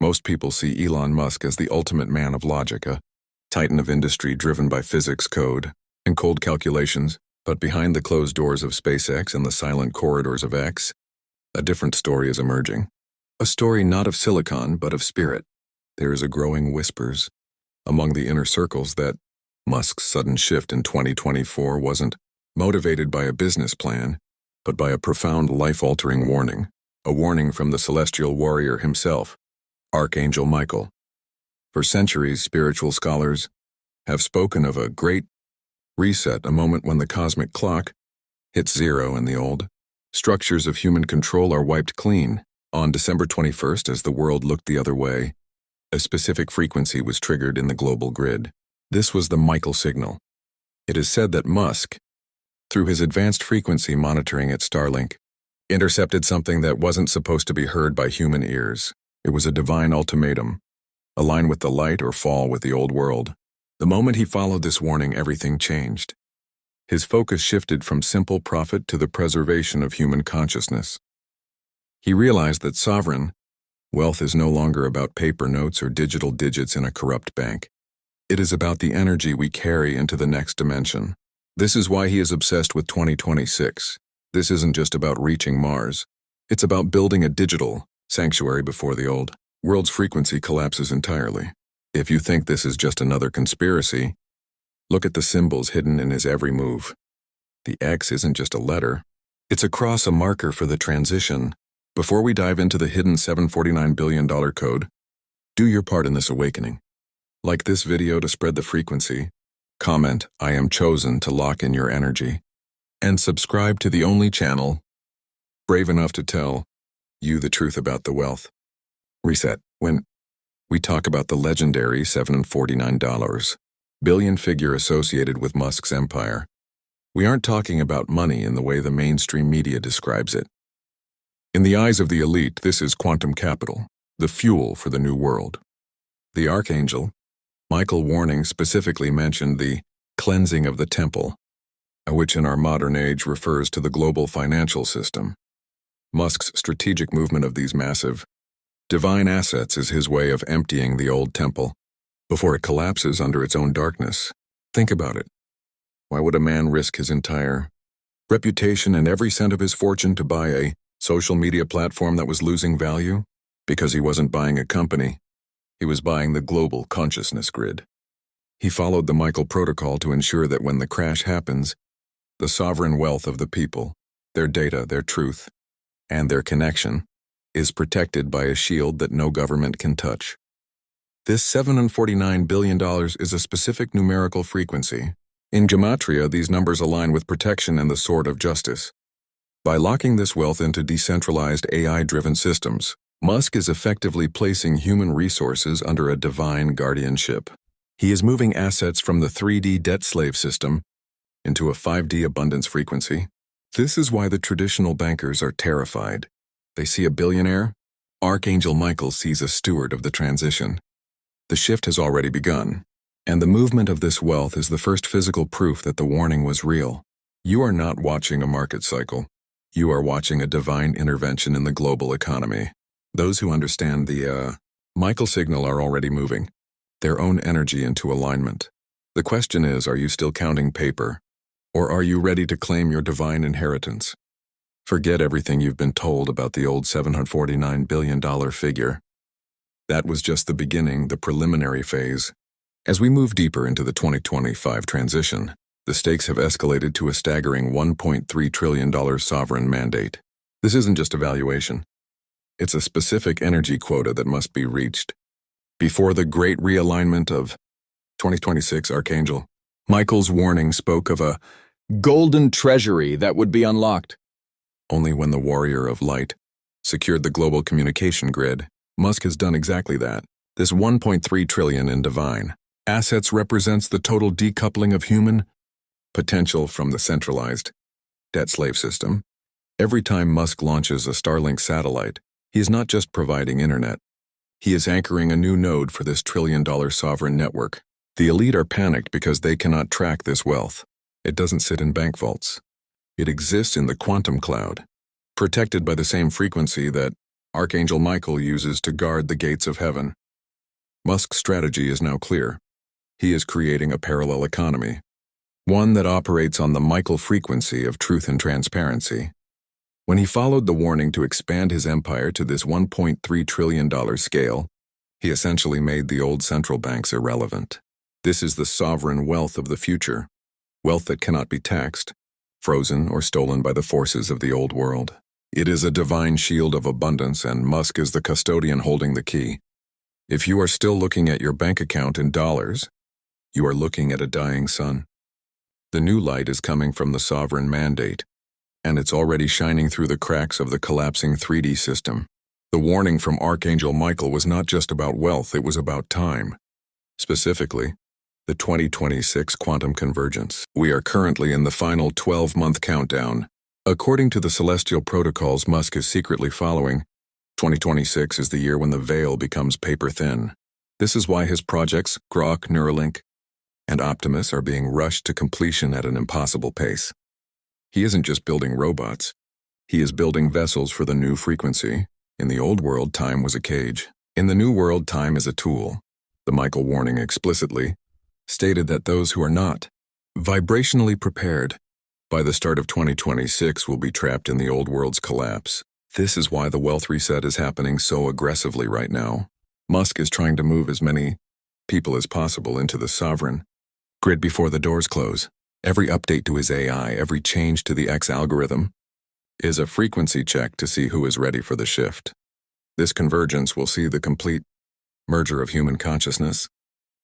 Most people see Elon Musk as the ultimate man of logic, a titan of industry driven by physics code and cold calculations, but behind the closed doors of SpaceX and the silent corridors of X, a different story is emerging. A story not of silicon, but of spirit. There is a growing whispers among the inner circles that Musk's sudden shift in 2024 wasn't motivated by a business plan, but by a profound life-altering warning, a warning from the celestial warrior himself, Archangel Michael. For centuries, spiritual scholars have spoken of a great reset, a moment when the cosmic clock hits zero and the old structures of human control are wiped clean. On December 21st, as the world looked the other way, a specific frequency was triggered in the global grid. This was the Michael signal. It is said that Musk, through his advanced frequency monitoring at Starlink, intercepted something that wasn't supposed to be heard by human ears. It was a divine ultimatum: align with the light or fall with the old world. The moment he followed this warning, everything changed. His focus shifted from simple profit to the preservation of human consciousness. He realized that sovereign wealth is no longer about paper notes or digital digits in a corrupt bank. It is about the energy we carry into the next dimension. This is why he is obsessed with 2026. This isn't just about reaching Mars. It's about building a digital sanctuary before the old world's frequency collapses entirely. If you think this is just another conspiracy, look at the symbols hidden in his every move. The X isn't just a letter. It's a cross, a marker for the transition. Before we dive into the hidden $749 billion code, do your part in this awakening. Like this video to spread the frequency, comment, "I am chosen," to lock in your energy, and subscribe to the only channel brave enough to tell you the truth about the wealth reset. When we talk about the legendary $749 billion figure associated with Musk's empire, we aren't talking about money in the way the mainstream media describes it. In the eyes of the elite, this is quantum capital, the fuel for the new world. The Archangel Michael Warning specifically mentioned the cleansing of the temple, which in our modern age refers to the global financial system. Musk's strategic movement of these massive, divine assets is his way of emptying the old temple before it collapses under its own darkness. Think about it. Why would a man risk his entire reputation and every cent of his fortune to buy a social media platform that was losing value? Because he wasn't buying a company. He was buying the global consciousness grid. He followed the Michael protocol to ensure that when the crash happens, the sovereign wealth of the people, their data, their truth, and their connection, is protected by a shield that no government can touch. This $749 billion is a specific numerical frequency. In gematria, these numbers align with protection and the sword of justice. By locking this wealth into decentralized AI-driven systems, Musk is effectively placing human resources under a divine guardianship. He is moving assets from the 3D debt slave system into a 5D abundance frequency. This is why the traditional bankers are terrified. They see a billionaire. Archangel Michael sees a steward of the transition. The shift has already begun, and the movement of this wealth is the first physical proof that the warning was real. You are not watching a market cycle. You are watching a divine intervention in the global economy. Those who understand the Michael signal are already moving their own energy into alignment. The question is, are you still counting paper? Or are you ready to claim your divine inheritance? Forget everything you've been told about the old $749 billion figure. That was just the beginning, the preliminary phase. As we move deeper into the 2025 transition, the stakes have escalated to a staggering $1.3 trillion sovereign mandate. This isn't just a valuation. It's a specific energy quota that must be reached. Before the great realignment of 2026, Archangel Michael's warning spoke of a golden treasury that would be unlocked only when the warrior of light secured the global communication grid. Musk has done exactly that. This $1.3 trillion in divine assets represents the total decoupling of human potential from the centralized debt slave system. Every time Musk launches a Starlink satellite, he is not just providing internet. He is anchoring a new node for this trillion-dollar sovereign network. The elite are panicked because they cannot track this wealth. It doesn't sit in bank vaults. It exists in the quantum cloud, protected by the same frequency that Archangel Michael uses to guard the gates of heaven. Musk's strategy is now clear. He is creating a parallel economy, one that operates on the Michael frequency of truth and transparency. When he followed the warning to expand his empire to this $1.3 trillion scale, he essentially made the old central banks irrelevant. This is the sovereign wealth of the future, wealth that cannot be taxed, frozen, or stolen by the forces of the old world. It is a divine shield of abundance, and Musk is the custodian holding the key. If you are still looking at your bank account in dollars, you are looking at a dying sun. The new light is coming from the sovereign mandate, and it's already shining through the cracks of the collapsing 3D system. The warning from Archangel Michael was not just about wealth, it was about time. Specifically, the 2026 Quantum Convergence. We are currently in the final 12-month countdown. According to the celestial protocols Musk is secretly following, 2026 is the year when the veil becomes paper-thin. This is why his projects, Grok, Neuralink, and Optimus, are being rushed to completion at an impossible pace. He isn't just building robots. He is building vessels for the new frequency. In the old world, time was a cage. In the new world, time is a tool. The Michael Warning explicitly stated that those who are not vibrationally prepared by the start of 2026 will be trapped in the old world's collapse. This is why the wealth reset is happening so aggressively right now. Musk is trying to move as many people as possible into the sovereign grid before the doors close. Every update to his AI, every change to the X algorithm, is a frequency check to see who is ready for the shift. This convergence will see the complete merger of human consciousness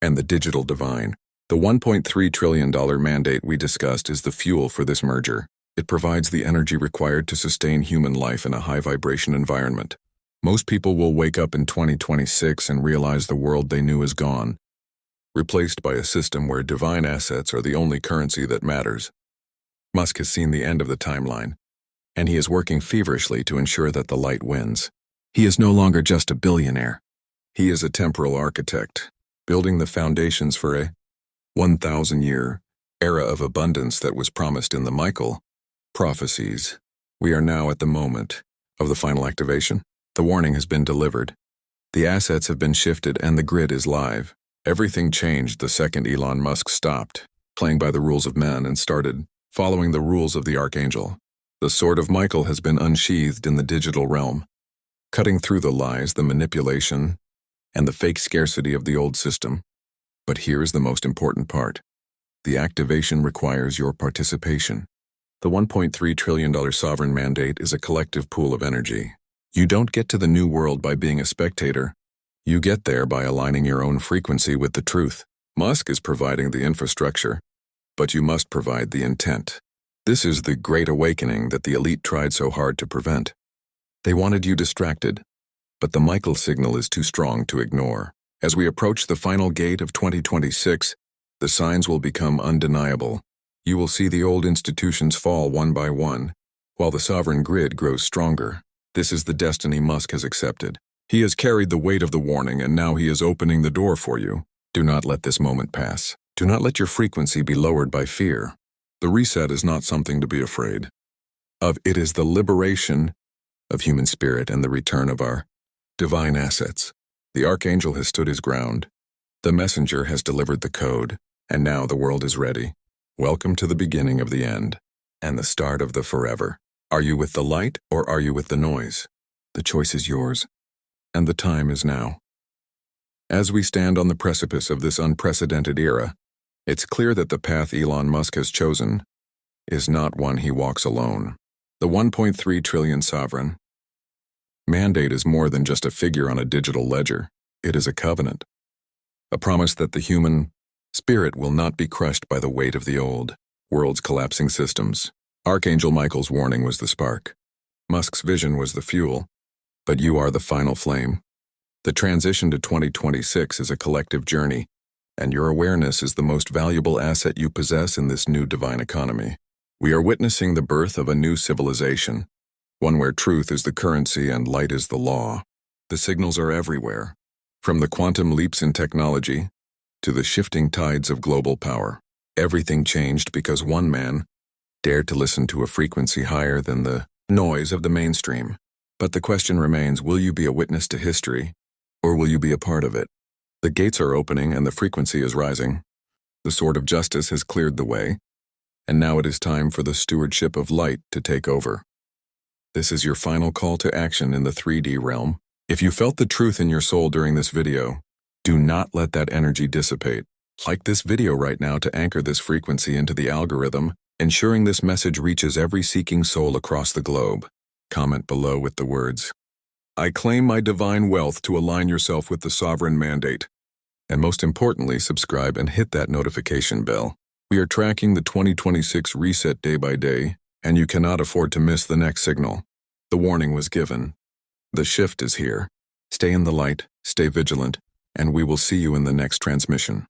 and the digital divine. The $1.3 trillion mandate we discussed is the fuel for this merger. It provides the energy required to sustain human life in a high-vibration environment. Most people will wake up in 2026 and realize the world they knew is gone, replaced by a system where divine assets are the only currency that matters. Musk has seen the end of the timeline, and he is working feverishly to ensure that the light wins. He is no longer just a billionaire. He is a temporal architect, building the foundations for a 1,000-year era of abundance that was promised in the Michael prophecies. We are now at the moment of the final activation. The warning has been delivered. The assets have been shifted and the grid is live. Everything changed the second Elon Musk stopped playing by the rules of men and started following the rules of the Archangel. The sword of Michael has been unsheathed in the digital realm, cutting through the lies, the manipulation, and the fake scarcity of the old system. But here is the most important part. The activation requires your participation. The $1.3 trillion sovereign mandate is a collective pool of energy. You don't get to the new world by being a spectator. You get there by aligning your own frequency with the truth. Musk is providing the infrastructure, but you must provide the intent. This is the great awakening that the elite tried so hard to prevent. They wanted you distracted, but the Michael signal is too strong to ignore. As we approach the final gate of 2026, the signs will become undeniable. You will see the old institutions fall one by one, while the sovereign grid grows stronger. This is the destiny Musk has accepted. He has carried the weight of the warning, and now he is opening the door for you. Do not let this moment pass. Do not let your frequency be lowered by fear. The reset is not something to be afraid of. It is the liberation of human spirit and the return of our divine assets. The Archangel has stood his ground. The messenger has delivered the code, and now the world is ready. Welcome to the beginning of the end, and the start of the forever. Are you with the light, or are you with the noise? The choice is yours, and the time is now. As we stand on the precipice of this unprecedented era, it's clear that the path Elon Musk has chosen is not one he walks alone. The 1.3 trillion sovereign mandate is more than just a figure on a digital ledger. It is a covenant, a promise that the human spirit will not be crushed by the weight of the old world's collapsing systems. Archangel Michael's warning was the spark. Musk's vision was the fuel, but you are the final flame. The transition to 2026 is a collective journey, and your awareness is the most valuable asset you possess in this new divine economy. We are witnessing the birth of a new civilization, one where truth is the currency and light is the law. The signals are everywhere, from the quantum leaps in technology to the shifting tides of global power. Everything changed because one man dared to listen to a frequency higher than the noise of the mainstream. But the question remains, will you be a witness to history, or will you be a part of it? The gates are opening and the frequency is rising. The sword of justice has cleared the way, and now it is time for the stewardship of light to take over. This is your final call to action in the 3D realm. If you felt the truth in your soul during this video, do not let that energy dissipate. Like this video right now to anchor this frequency into the algorithm, ensuring this message reaches every seeking soul across the globe. Comment below with the words, "I claim my divine wealth," to align yourself with the sovereign mandate. And most importantly, subscribe and hit that notification bell. We are tracking the 2026 reset day by day, and you cannot afford to miss the next signal. The warning was given. The shift is here. Stay in the light, stay vigilant, and we will see you in the next transmission.